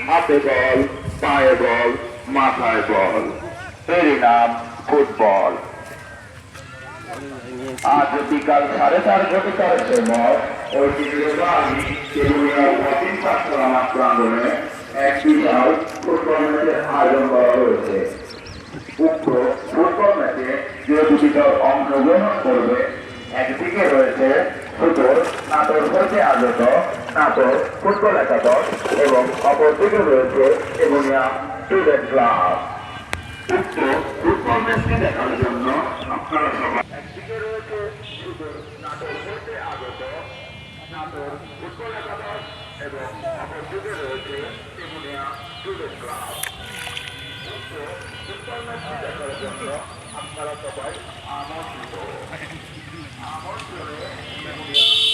হাতে বল, পায়ে বল, মাথায় বল, এরই নাম ফুটবল। আজ বিকাল 4:30টার সময় ঐতিহ্যবাহী তেমুনিয়া ওয়াকিং পাঠশালা মাঠ প্রাঙ্গণে এক বিশাল ফুটবল ম্যাচের আয়োজন করা হয়েছে। উক্ত ফুটবল ম্যাচে যে দুটি দল অংশগ্রহণ করবে, একদিকে রয়েছে ফুটবল নাটোর হইতে আগত নাটোর ফুটবল একাদশ এবং অপরদিকে রয়েছে তেমুনিয়া স্টুডেন্ট ক্লাব। উক্ত ফুটবল ম্যাচটি দেখার জন্য আপনারা সবাই একদিকে রয়েছে শুধু নাটোর হইতে আগত নাটোর ফুটবল একাদশ এবং অপরদিকে রয়েছে তেমুনিয়া স্টুডেন্ট ক্লাব। উক্ত ফুটবল ম্যাচটি দেখার জন্য আপনারা সবাই আমন্ত্রিত। আমন্ত্রণে তেমুনিয়া